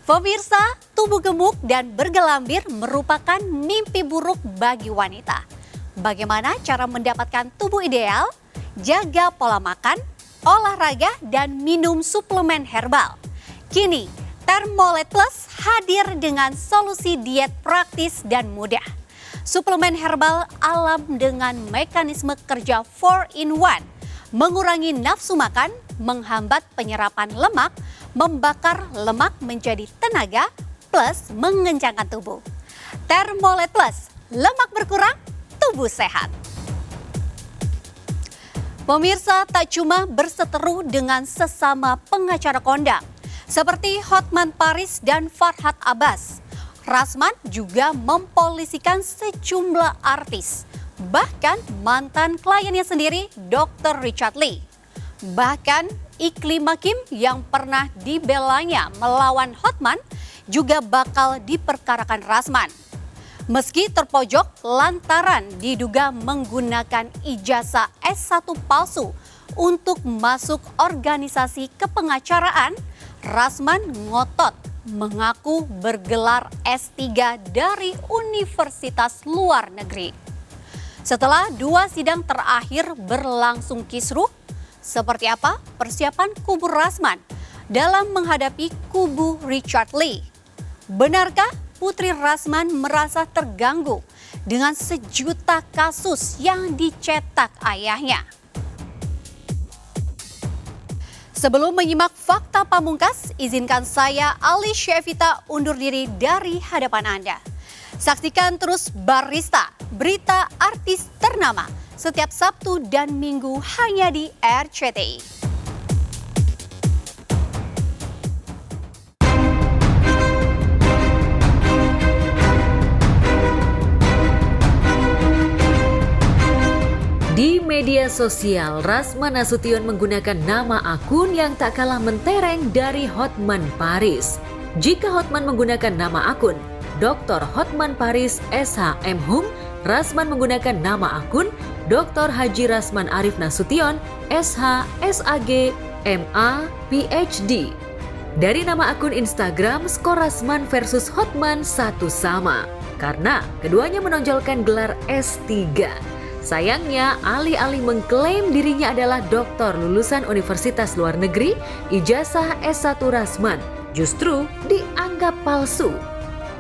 Pemirsa, tubuh gemuk dan bergelambir merupakan mimpi buruk bagi wanita. Bagaimana cara mendapatkan tubuh ideal? Jaga pola makan, olahraga, dan minum suplemen herbal. Kini, Thermolet Plus hadir dengan solusi diet praktis dan mudah. Suplemen herbal alam dengan mekanisme kerja 4-in-1, mengurangi nafsu makan, menghambat penyerapan lemak, membakar lemak menjadi tenaga, plus mengencangkan tubuh. Thermolet Plus, lemak berkurang, tubuh sehat. Pemirsa, tak cuma berseteru dengan sesama pengacara kondang, seperti Hotman Paris dan Farhad Abbas, Rasman juga mempolisikan sejumlah artis, bahkan mantan kliennya sendiri, Dr. Richard Lee. Bahkan Iklim Makim yang pernah dibelanya melawan Hotman juga bakal diperkarakan Rasman. Meski terpojok lantaran diduga menggunakan ijazah S1 palsu untuk masuk organisasi kepengacaraan, Rasman ngotot mengaku bergelar S3 dari universitas luar negeri. Setelah 2 sidang terakhir berlangsung kisruh, seperti apa persiapan kubu Rasman dalam menghadapi kubu Richard Lee? Benarkah Putri Rasman merasa terganggu dengan sejuta kasus yang dicetak ayahnya? Sebelum menyimak fakta pamungkas, izinkan saya Ali Syevita undur diri dari hadapan Anda. Saksikan terus Barista, berita artis ternama, setiap Sabtu dan Minggu hanya di RCTI. Di media sosial, Rasman Nasution menggunakan nama akun yang tak kalah mentereng dari Hotman Paris. Jika Hotman menggunakan nama akun Dr. Hotman Paris SH.M. Hum, Rasman menggunakan nama akun Dr. Haji Rasman Arif Nasution SH SAG MA PhD. Dari nama akun Instagram, skor Rasman versus Hotman satu sama karena keduanya menonjolkan gelar S3. Sayangnya, alih-alih mengklaim dirinya adalah doktor lulusan universitas luar negeri, ijazah S1 Rasman justru dianggap palsu.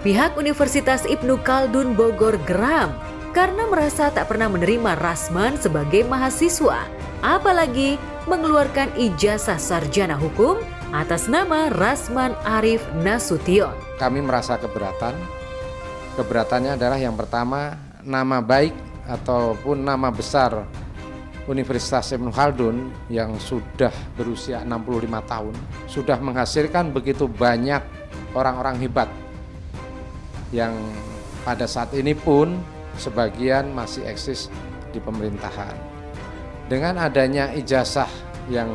Pihak Universitas Ibnu Khaldun Bogor geram karena merasa tak pernah menerima Rasman sebagai mahasiswa, apalagi mengeluarkan ijazah sarjana hukum atas nama Rasman Arif Nasution. Kami merasa keberatan. Keberatannya adalah yang pertama, nama baik ataupun nama besar Universitas Ibnu Khaldun yang sudah berusia 65 tahun sudah menghasilkan begitu banyak orang-orang hebat yang pada saat ini pun sebagian masih eksis di pemerintahan. Dengan adanya ijazah yang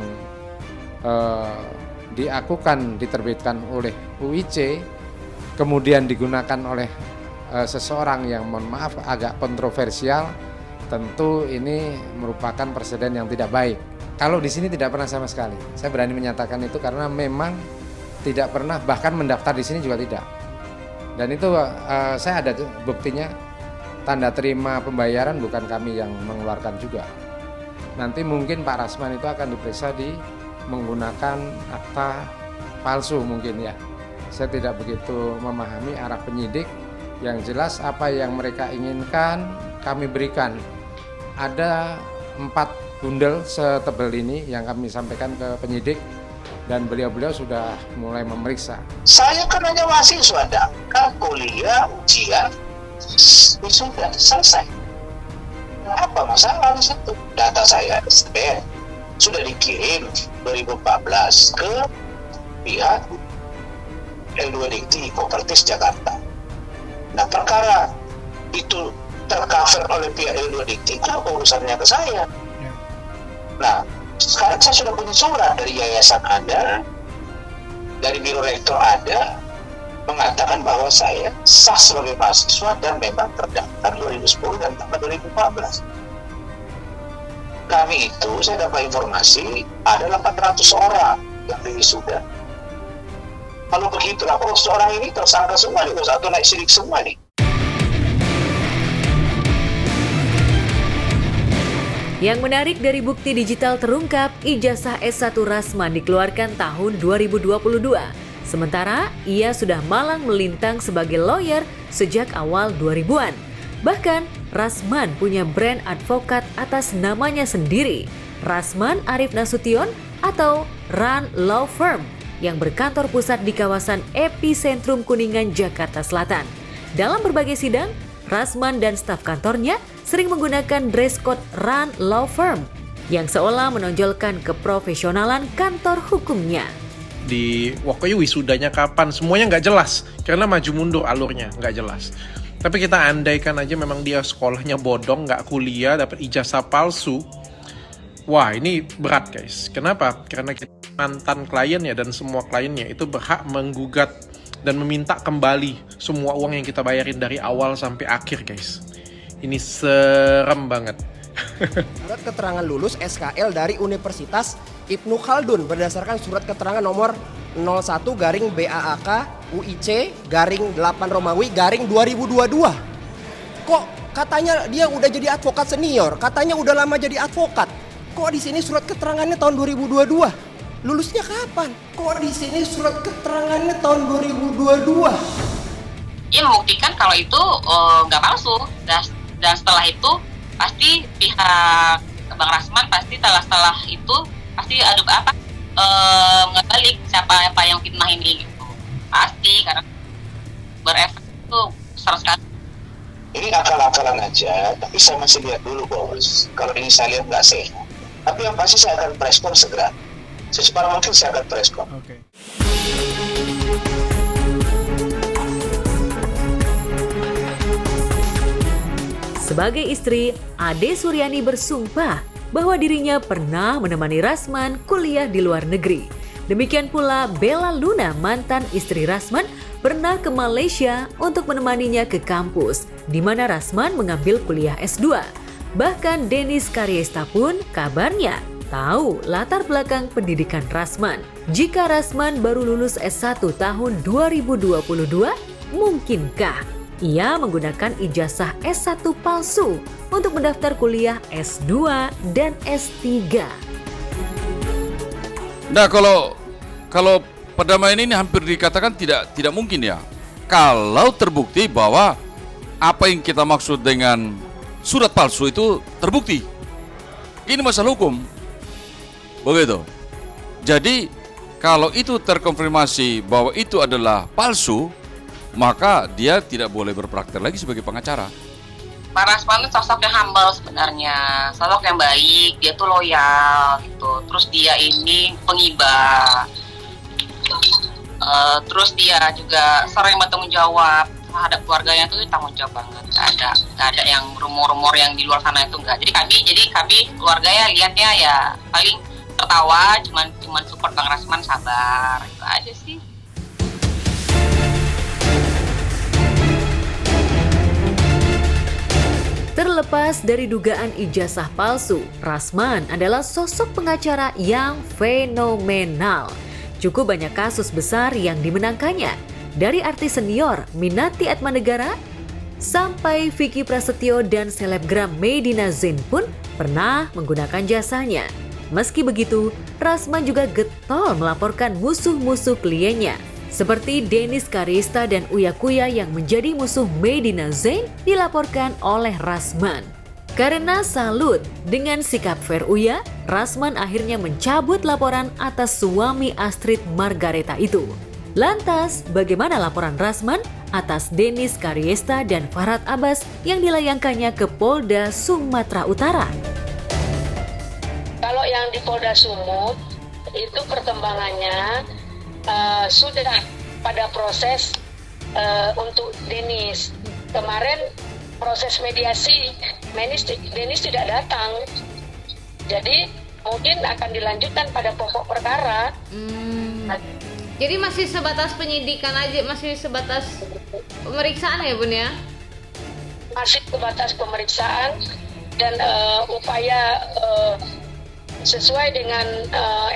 diterbitkan oleh UIC kemudian digunakan oleh seseorang yang mohon maaf agak kontroversial, tentu ini merupakan presiden yang tidak baik. Kalau di sini tidak pernah sama sekali. Saya berani menyatakan itu karena memang tidak pernah, bahkan mendaftar di sini juga tidak. Dan itu saya ada buktinya, tanda terima pembayaran bukan kami yang mengeluarkan juga. Nanti mungkin Pak Rasman itu akan diperiksa menggunakan akta palsu mungkin ya. Saya tidak begitu memahami arah penyidik. Yang jelas apa yang mereka inginkan kami berikan. Ada 4 bundel setebal ini yang kami sampaikan ke penyidik dan beliau-beliau sudah mulai memeriksa. Saya kan hanya mahasiswa, daftar kuliah, ujian, sudah selesai. Apa masalah di situ? Data saya SPN sudah dikirim 2014 ke pihak L2 Dikti Kopertis Jakarta. Nah, perkara itu tercover oleh pihak L2 Dikti, apa urusannya ke saya? Nah, sekarang saya sudah punya surat dari yayasan ada, dari biro rektor ada, mengatakan bahwa saya sah sebagai mahasiswa dan memang terdaftar 2010 dan tambah 2014. Kami itu, saya dapat informasi, ada 800 orang yang diwisuda. Kalau begitu, apa seorang ini tersangka semua nih, satu naik sidik semua nih. Yang menarik dari bukti digital terungkap, ijazah S1 Rasman dikeluarkan tahun 2022. Sementara ia sudah malang melintang sebagai lawyer sejak awal 2000-an. Bahkan, Rasman punya brand advokat atas namanya sendiri, Rasman Arif Nasution atau Ran Law Firm, yang berkantor pusat di kawasan Epicentrum Kuningan, Jakarta Selatan. Dalam berbagai sidang, Rasman dan staf kantornya sering menggunakan dress code Ran Law Firm yang seolah menonjolkan keprofesionalan kantor hukumnya. Di pokoknya wisudanya kapan, semuanya nggak jelas karena maju mundur alurnya nggak jelas. Tapi kita andaikan aja memang dia sekolahnya bodong, nggak kuliah, dapat ijazah palsu. Wah, ini berat guys. Kenapa? Karena mantan kliennya dan semua kliennya itu berhak menggugat dan meminta kembali semua uang yang kita bayarin dari awal sampai akhir guys. Ini serem banget. Surat keterangan lulus SKL dari Universitas Ibnu Khaldun berdasarkan surat keterangan nomor 01/BAAK UIC /8 Romawi /2022. Kok katanya dia udah jadi advokat senior, katanya udah lama jadi advokat. Kok di sini surat keterangannya tahun 2022? Lulusnya kapan? Kok di sini surat keterangannya tahun 2022? Ia membuktikan kalau itu nggak palsu, dan setelah itu pasti pihak Bang Rasman pasti setelah itu pasti ngebalik siapa yang fitnah ini gitu, pasti karena berefek itu besar sekali. Ini akal-akalan aja, tapi saya masih lihat dulu bos. Kalau ini saya lihat nggak sehat. Tapi yang pasti saya akan preskon segera. Secepat mungkin saya akan preskon. Oke. Sebagai istri, Ade Suryani bersumpah bahwa dirinya pernah menemani Rasman kuliah di luar negeri. Demikian pula Bella Luna, mantan istri Rasman, pernah ke Malaysia untuk menemaninya ke kampus, di mana Rasman mengambil kuliah S2. Bahkan Dennis Karyesta pun kabarnya tahu latar belakang pendidikan Rasman. Jika Rasman baru lulus S1 tahun 2022, mungkinkah ia menggunakan ijazah S1 palsu untuk mendaftar kuliah S2 dan S3? Nah, kalau perdamaian ini hampir dikatakan tidak mungkin ya. Kalau terbukti bahwa apa yang kita maksud dengan surat palsu itu terbukti. Ini masalah hukum. Begitu. Jadi kalau itu terkonfirmasi bahwa itu adalah palsu, maka dia tidak boleh berpraktek lagi sebagai pengacara. Pak Rasman itu sosok yang humble sebenarnya, sosok yang baik, dia tuh loyal gitu. Terus dia ini pengibah. Terus dia juga sering bertanggung jawab terhadap keluarganya, tuh tanggung jawab banget. Gak ada yang rumor-rumor yang di luar sana itu enggak. Jadi kami keluarganya lihatnya ya paling tertawa, cuman support Bang Rasman, sabar, itu aja sih. Terlepas dari dugaan ijazah palsu, Rasman adalah sosok pengacara yang fenomenal. Cukup banyak kasus besar yang dimenangkannya, dari artis senior Minati Atmanegara sampai Vicky Prasetyo dan selebgram Medina Zain pun pernah menggunakan jasanya. Meski begitu, Rasman juga getol melaporkan musuh-musuh kliennya, seperti Dennis Karyesta dan Uya Kuya yang menjadi musuh Medina Zain dilaporkan oleh Rasman. Karena salut dengan sikap fair Uya, Rasman akhirnya mencabut laporan atas suami Astrid Margareta itu. Lantas, bagaimana laporan Rasman atas Dennis Karyesta dan Farhad Abbas yang dilayangkannya ke Polda Sumatera Utara? Kalau yang di Polda Sumut, itu perkembangannya sudah pada proses untuk Dennis. Kemarin proses mediasi, Dennis tidak datang. Jadi mungkin akan dilanjutkan pada pokok perkara. Jadi masih sebatas penyidikan aja, masih sebatas pemeriksaan ya Bun ya? Masih sebatas pemeriksaan dan upaya sesuai dengan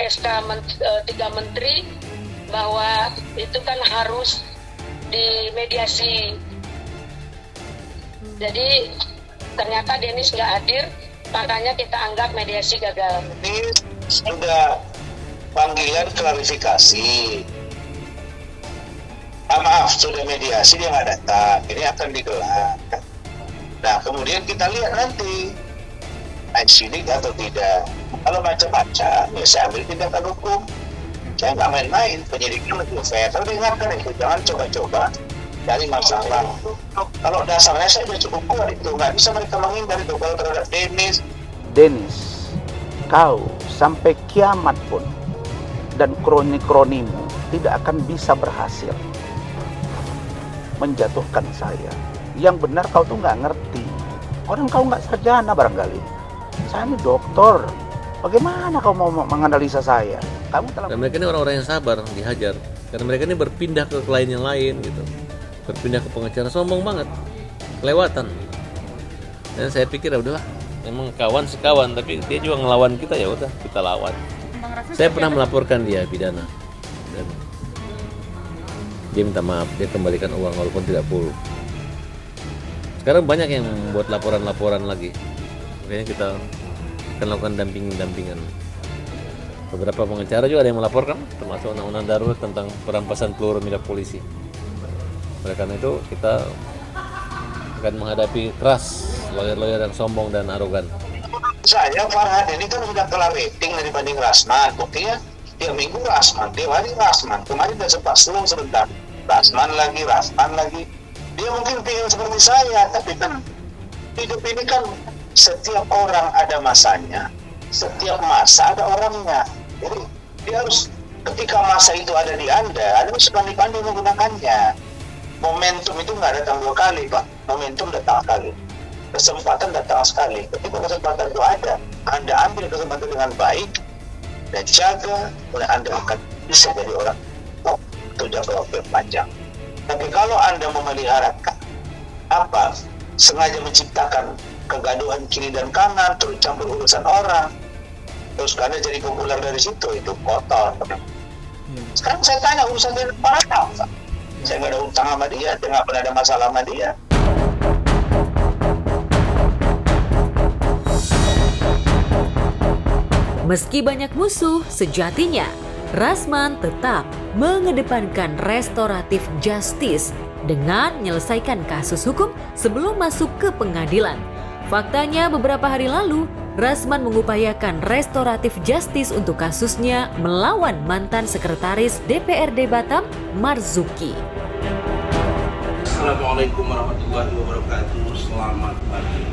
SK 3 Menteri bahwa itu kan harus dimediasi. Jadi ternyata Denis nggak hadir, makanya kita anggap mediasi gagal. Ini sudah panggilan klarifikasi. Maaf, sudah mediasi dia nggak datang. Ini akan digelar. Nah, kemudian kita lihat nanti sidik atau tidak. Kalau macam-macam, ya saya ambil tindakan hukum. Saya nggak main-main, penyidiknya lebih fair. Tapi dengarkan itu, jangan coba-coba dari masalah. Kalau dasarnya saya sudah cukup kuat itu, nggak bisa mereka menghindar itu kalau terhadap Denis, kau sampai kiamat pun dan kroni-kronimu tidak akan bisa berhasil menjatuhkan saya. Yang benar kau tuh nggak ngerti. Orang kau nggak sarjana barangkali. Saya ini dokter. Bagaimana kau mau menganalisa saya? Kamu telah... Dan mereka ini orang-orang yang sabar dihajar. Karena mereka ini berpindah ke klien yang lain gitu. Berpindah ke pengacara, sombong banget. Kelewatan. Dan saya pikir ya udahlah, memang kawan sekawan, tapi dia juga ngelawan kita, ya udah kita lawan. Saya pernah melaporkan dia pidana. Dan dia minta maaf, dia kembalikan uang walaupun tidak full. Sekarang banyak yang membuat laporan-laporan lagi. Makanya kita akan lakukan dampingan. Beberapa pengacara juga ada yang melaporkan, termasuk undang-undang darurat tentang perampasan peluru milik polisi. Oleh karena itu kita akan menghadapi keras lawyer-lawyer yang sombong dan arogan. Saya Farhad ini kan sudah kalah rating dibanding Rasman. Buktinya tiap minggu Rasman, tiap hari Rasman. Kemarin udah sempat sulung sebentar. Rasman lagi. Dia mungkin pengen seperti saya, tapi kan hidup ini kan setiap orang ada masanya. Setiap masa ada orangnya. Jadi dia harus, ketika masa itu ada di Anda harus pandai-pandai menggunakannya. Momentum itu nggak datang 2 kali, Pak. Momentum datang sekali. Kesempatan datang sekali. Ketika kesempatan itu ada, Anda ambil kesempatan dengan baik dan jaga, oleh Anda akan bisa jadi orang top untuk jangka waktu yang panjang. Tapi kalau Anda memelihara sengaja menciptakan kegaduhan kiri dan kanan, terus campur urusan orang, terus Anda jadi populer dari situ, itu kotor. Sekarang saya tanya urusan dari Farhad, saya nggak ada utang sama dia nggak pernah ada masalah sama dia. Meski banyak musuh, sejatinya Rasman tetap mengedepankan restoratif justice dengan menyelesaikan kasus hukum sebelum masuk ke pengadilan. Faktanya beberapa hari lalu, Rasman mengupayakan restoratif justice untuk kasusnya melawan mantan sekretaris DPRD Batam, Marzuki. Assalamualaikum warahmatullahi wabarakatuh. Selamat pagi.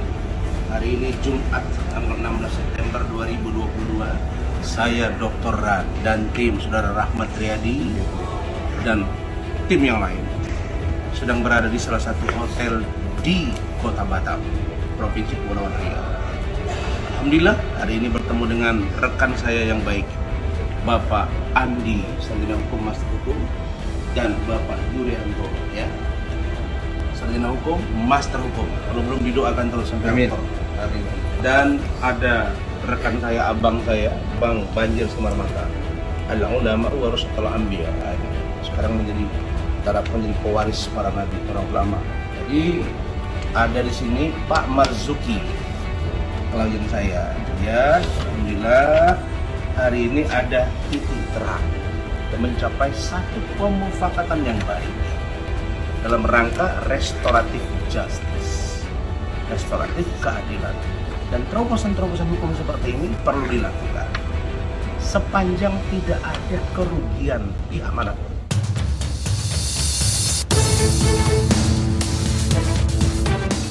Hari ini Jumat tanggal 16 September 2022. Saya Dr. Ran dan tim Saudara Rahmat Riyadi dan tim yang lain sedang berada di salah satu hotel di Kota Batam, Provinsi Kepulauan Riau. Alhamdulillah hari ini bertemu dengan rekan saya yang baik, Bapak Andi, Sarjana Hukum Master Hukum, dan Bapak Yuryanto, ya, Sarjana Hukum Master Hukum. Kalau belum didoakan terus sampai doktor. Dan ada rekan saya, abang saya, Bang Banjir Sumarmata, adalah ulama warus setelah Anbiya. Sekarang menjadi pewaris para nabi, para ulama. Jadi ada di sini Pak Marzuki, klien saya. Ya, alhamdulillah hari ini ada titik terang dan mencapai satu pemufakatan yang baik dalam rangka restoratif justice, restoratif keadilan. Dan terobosan-terobosan hukum seperti ini perlu dilakukan sepanjang tidak ada kerugian pihak manapun.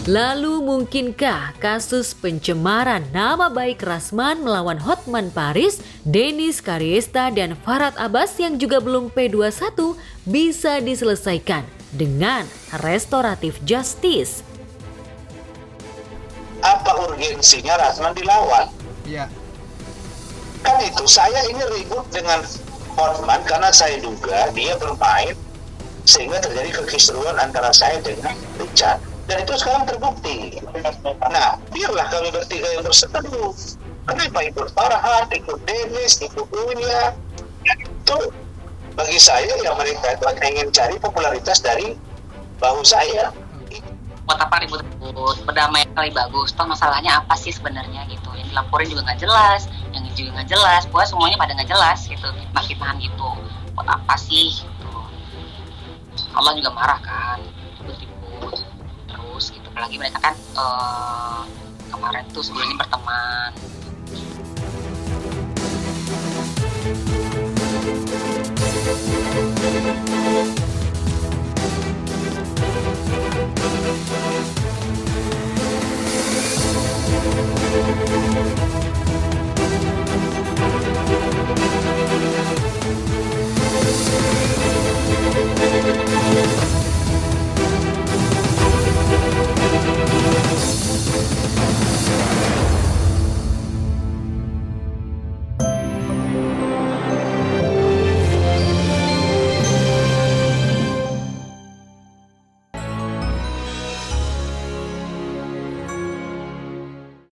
Lalu mungkinkah kasus pencemaran nama baik Rasman melawan Hotman Paris, Denis Karyesta, dan Farhad Abbas yang juga belum P21 bisa diselesaikan dengan restoratif justice? Apa urgensinya Rasman dilawan? Iya. Kan itu, saya ini ribut dengan Hotman karena saya duga dia bermain sehingga terjadi kekisruan antara saya dengan Richard. Dan itu sekarang terbukti. Nah, biarlah kami bertiga yang berseteru. Kenapa ikut Farhad, ikut Denis, ikut Uya? Itu Bagi saya ya mereka itu hanya ingin cari popularitas dari bahu saya. Buat apa ribut-ribut, berdamai kali bagus. Toh masalahnya apa sih sebenarnya gitu? Yang dilaporin juga nggak jelas, yang ini juga nggak jelas. Pokoknya semuanya pada nggak jelas gitu. Fitnah-fitnahan gitu. Buat apa sih? Gitu. Allah juga marah kan, ribut-ribut terus gitu. Apalagi mereka kan kemarin tuh sebelum ini berteman.